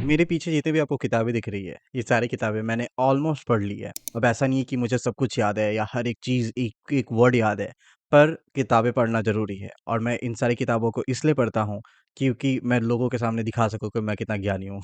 मेरे पीछे जितनी भी आपको किताबें दिख रही है, ये सारी किताबें मैंने ऑलमोस्ट पढ़ ली है। अब ऐसा नहीं है कि मुझे सब कुछ याद है या हर एक चीज़ एक-एक वर्ड याद है, पर किताबें पढ़ना ज़रूरी है और मैं इन सारी किताबों को इसलिए पढ़ता हूँ, क्योंकि मैं लोगों के सामने दिखा सकूँ कि मैं कितना ज्ञानी हूँ।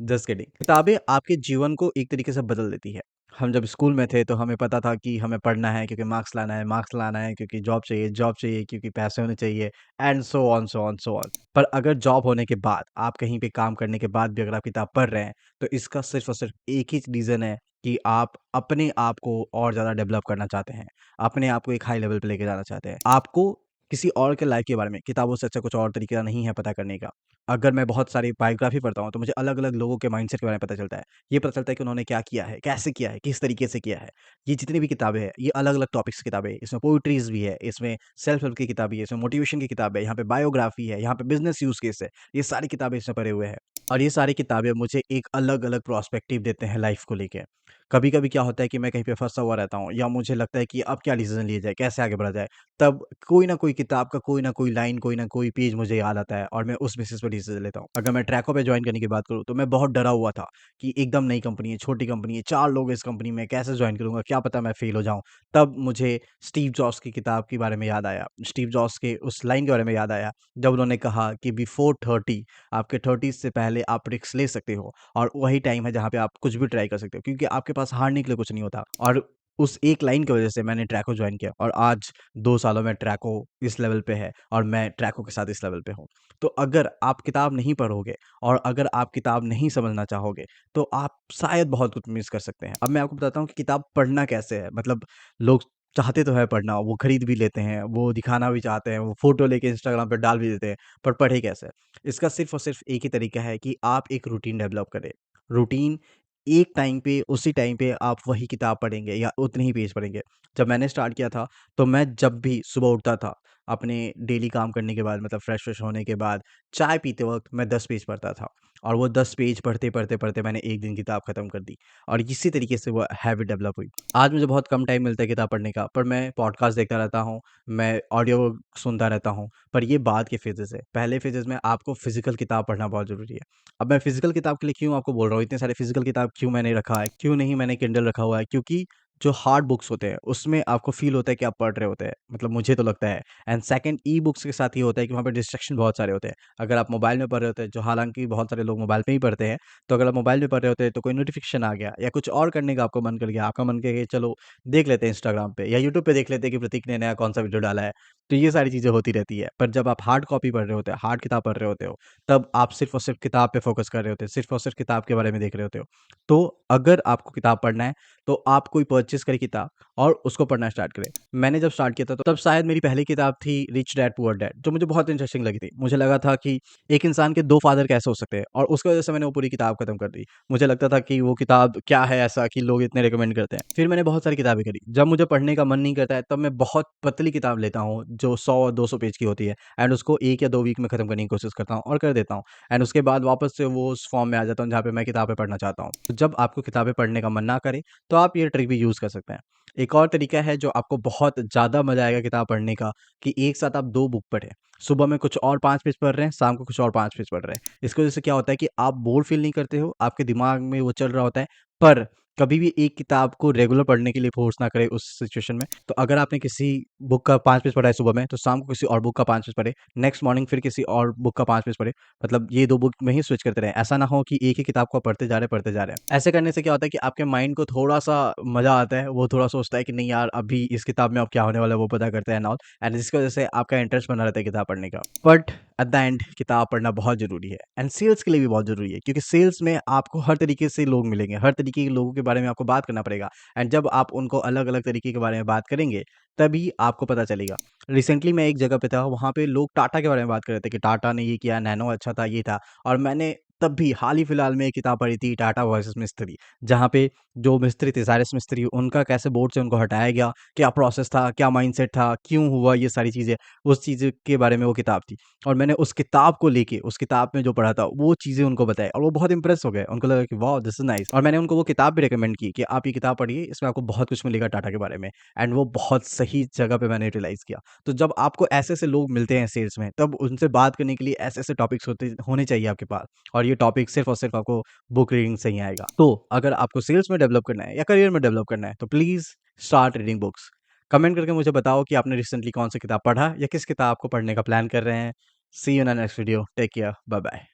Just kidding. किताबें आपके जीवन को एक तरीके से बदल देती है। हम जब स्कूल में थे तो हमें पता था कि हमें पढ़ना है क्योंकि मार्क्स लाना है क्योंकि जॉब चाहिए क्योंकि पैसे होने चाहिए and so on so on so on. पर अगर जॉब होने के बाद आप कहीं पे काम करने के बाद भी अगर आप किताब पढ़ रहे हैं तो इसका सिर्फ और सिर्फ एक ही रीज़न है कि आप अपने आप को और ज़्यादा डेवलप करना चाहते हैं। अपने आप को एक हाई लेवल पे लेके जाना चाहते हैं। आपको किसी और के लाइफ के बारे में किताबों से अच्छा कुछ और तरीका नहीं है पता करने का। अगर मैं बहुत सारी बायोग्राफ़ी पढ़ता हूँ, तो मुझे अलग-अलग लोगों के माइंडसेट के बारे में पता चलता है। ये पता चलता है कि उन्होंने क्या किया है, कैसे किया है, किस तरीके से किया है। ये जितनी भी किताबें हैं, ये अलग-अलग टॉपिक्स की किताबें हैं। इसमें पोएट्रीज़ भी है, इसमें सेल्फ हेल्प की किताबें है, इसमें मोटिवेशन की किताब है, यहाँ पे बायोग्राफ़ी है, यहाँ पे बिज़नेस यूज़ केस है। ये सारी किताबें इसमें पढ़े हुए हैं और ये सारी किताबें मुझे एक अलग-अलग पर्सपेक्टिव देते हैं लाइफ़ को लेके। कभी-कभी क्या होता है कि मैं कहीं पे फँसा हुआ रहता हूँ या मुझे लगता है कि अब क्या डिसीज़न लिया जाए, कैसे आगे बढ़ा जाए? तब कोई ना कोई किताब का कोई ना कोई लाइन, कोई ना कोई पेज मुझे याद आता है और मैं उस बेसिस पे डिसीज़न लेता हूँ। अगर मैं ट्रैको पे जॉइन करने की बात करूँ, तो मैं बहुत डरा हुआ था कि एकदम नई कंपनी है, छोटी कंपनी है, 4 लोग हैं इस कंपनी में, कैसे जॉइन करूँगा? क्या पता मैं फेल हो जाऊँ। तब मुझे स्टीव जॉब्स की किताब के बारे में याद आया। स्टीव जॉब्स के उस लाइन के बारे में याद आया, जब उन्होंने कहा कि बिफोर 30 आपके 30s से पहले आप रिस्क ले सकते हो और वही टाइम है जहाँ पे आप कुछ भी ट्राई कर सकते हो क्योंकि आपके पास हारने के लिए कुछ नहीं होता। और उस एक लाइन की वज़ह से मैंने ट्रैको जॉइन किया और आज 2 सालों में ट्रैको इस लेवल पे है और मैं ट्रैको के साथ इस लेवल पे हूँ। तो अगर आप किताब नहीं पढ़ोगे और अगर आप किताब नहीं समझना चाहोगे, तो आप शायद बहुत कुछ मिस कर सकते हैं। अब मैं आपको बताता हूँ कि किताब पढ़ना कैसे है, मतलब लोग चाहते तो है पढ़ना, वो खरीद भी लेते हैं, वो दिखाना भी चाहते हैं, वो फ़ोटो लेके इंस्टाग्राम पे डाल भी देते हैं, पर पढ़े कैसे? इसका सिर्फ़ और सिर्फ़ एक ही तरीका है कि आप एक रूटीन डेवलप करें। रूटीन एक टाइम पे उसी टाइम पे आप वही किताब पढ़ेंगे या उतने ही पेज पढ़ेंगे। जब मैंने स्टार्ट किया था, तो मैं जब भी सुबह उठता था, अपने डेली काम करने के बाद मतलब फ्रेश-व्रेश होने के बाद, चाय पीते वक़्त मैं 10 पेज पढ़ता था और वो 10 पेज पढ़ते मैंने 1 दिन किताब खत्म कर दी और इसी तरीके से वो हैबिट डेवलप हुई। आज मुझे बहुत कम टाइम मिलता है किताब पढ़ने का, पर मैं पॉडकास्ट देखता रहता हूँ, मैं ऑडियो सुनता रहता हूँ, पर ये बाद के फ़ेजेज़ है। पहले फ़ेजेज़ में आपको फ़िज़िकल किताब पढ़ना बहुत ज़रूरी है। अब मैं फ़िज़िकल किताब के लिए क्यों आपको बोल रहा हूँ, इतने सारे फ़िज़िकल किताब क्यों मैंने रखा है, क्यों नहीं मैंने किंडल रखा हुआ है, क्योंकि जो हार्ड बुक्स होते हैं, उसमें आपको फ़ील होता है कि आप पढ़ रहे होते हैं, मतलब मुझे तो लगता है। एंड सेकंड ई-बुक्स के साथ ये होता है कि वहाँ पे डिस्ट्रैक्शन बहुत सारे होते हैं। अगर आप मोबाइल में पढ़ रहे होते हैं, जो हालाँकि बहुत सारे लोग मोबाइल पे ही पढ़ते हैं, तो अगर आप मोबाइल में पढ़ रहे होते हैं, तो कोई नोटिफ़िकेशन आ गया या कुछ और करने का आपको मन कर गया, आपका मन किया कि चलो देख लेते हैं इंस्टाग्राम पे या यूट्यूब पे देख लेते हैं कि प्रतीक ने नया कौन-सा वीडियो डाला है। तो ये सारी चीज़ें होती रहती है। पर जब आप हार्ड कॉपी पढ़ रहे होते हो, हार्ड किताब पढ़ रहे होते हो, तब आप सिर्फ़ और सिर्फ़ किताब पे फ़ोकस कर रहे होते हो, सिर्फ़ और सिर्फ़ किताब के बारे में देख रहे होते हो। तो अगर आपको किताब पढ़ना है, तो आप कोई परचेज़ करें किताब और उसको पढ़ना स्टार्ट करें। मैंने जब स्टार्ट किया था, तो तब शायद मेरी पहली किताब थी रिच डैड पुअर डैड, जो मुझे बहुत इंटरेस्टिंग लगी थी। मुझे लगा था कि एक इंसान के 2 फादर कैसे हो सकते हैं और उसकी वजह से मैंने वो पूरी किताब खत्म कर दी। मुझे लगता था कि वो किताब क्या है ऐसा कि लोग इतने रिकमेंड करते हैं। फिर मैंने बहुत सारी किताबें करी। जब मुझे पढ़ने का मन नहीं करता है, तब मैं बहुत पतली किताब लेता हूँ, जो 100-200 पेज की होती है एंड उसको 1 या 2 वीक में खत्म करने की कोशिश करता हूँ और कर देता हूँ। एंड उसके बाद वापस से वो उस फॉर्म में आ जाता हूँ, जहाँ पे मैं किताबें पढ़ना चाहता हूँ। तो जब आपको किताबें पढ़ने का मन ना करे, तो आप ये ट्रिक भी यूज़ कर सकते हैं। एक और तरीका है जो आपको बहुत ज़्यादा मज़ा आएगा किताब पढ़ने का कि एक साथ आप 2 बुक पढ़ें। सुबह में कुछ और 5 पेज पढ़ रहे हैं, शाम को कुछ और 5 पेज पढ़ रहे हैं। इसकी वज़ह से क्या होता है कि आप बोर फ़ील नहीं करते हो, आपके दिमाग में वो चल रहा होता है, पर कभी भी एक किताब को रेगुलर पढ़ने के लिए फ़ोर्स ना करें उस सिचुएशन में। तो अगर आपने किसी बुक का 5 पेज पढ़ा है सुबह में, तो शाम को किसी और बुक का 5 पेज पढ़ें, नेक्स्ट मॉर्निंग फिर किसी और बुक का 5 पेज पढ़ें। मतलब ये 2 बुक में ही स्विच करते रहें। ऐसा ना हो कि एक ही किताब को आप पढ़ते जा रहे हैं, पढ़ते जा रहे हैं। ऐसे करने से क्या होता है कि आपके माइंड को थोड़ा-सा मज़ा आता है, वो थोड़ा सोचता है कि नहीं यार अभी इस किताब में अब क्या होने वाला है वो पता करते हैं एंड ऑल एंड जिसकी वज़ह से आपका इंटरेस्ट बना रहता है किताब पढ़ने का। बट एट द एंड किताब पढ़ना बहुत ज़रूरी है एंड सेल्स के लिए भी बहुत ज़रूरी है क्योंकि सेल्स में आपको हर तरीके से लोग मिलेंगे, हर तरीके के लोगों के बारे में आपको बात करना पड़ेगा एंड जब आप उनको अलग-अलग तरीके के बारे में बात करेंगे, तभी आपको पता चलेगा। रिसेंटली मैं एक जगह पे था, वहाँ पे लोग टाटा के बारे में बात कर रहे थे कि टाटा ने ये किया, नैनो अच्छा था, ये था और मैंने तब भी हाल ही फिलहाल में एक किताब पढ़ी थी टाटा वर्सेस मिस्त्री, जहाँ पे जो मिस्त्री थे, साइरस मिस्त्री, उनका कैसे बोर्ड से उनको हटाया गया, क्या प्रोसेस था, क्या माइंडसेट था, क्यों हुआ ये सारी चीज़ें, उस चीज़ के बारे में वो किताब थी। और मैंने उस किताब को लेके, उस किताब में जो पढ़ा था, वो चीज़ें उनको बताई और वो बहुत इम्प्रेस हो गए। उनको लगा कि वाओ! दिस इज़ नाइस और मैंने उनको वो किताब भी रिकमेंड की कि आप ये किताब पढ़िए, इसमें आपको बहुत कुछ मिलेगा टाटा के बारे में एंड वो बहुत सही जगह पे मैंने यूटिलाइज़ किया। तो जब आपको ऐसे-ऐसे लोग मिलते हैं सेल्स में, तब उनसे बात करने के लिए ऐसे-ऐसे टॉपिक्स होने चाहिए आपके पास और और ये टॉपिक सिर्फ़ और सिर्फ़ आपको बुक रीडिंग से ही आएगा। तो अगर आपको सेल्स में डेवलप करना है या करियर में डेवलप करना है, तो please start reading books. Comment करके मुझे बताओ कि आपने रिसेंटली कौन-सी किताब पढ़ा या किस किताब को पढ़ने का प्लान कर रहे हैं। See you in the next video. Take care. Bye bye.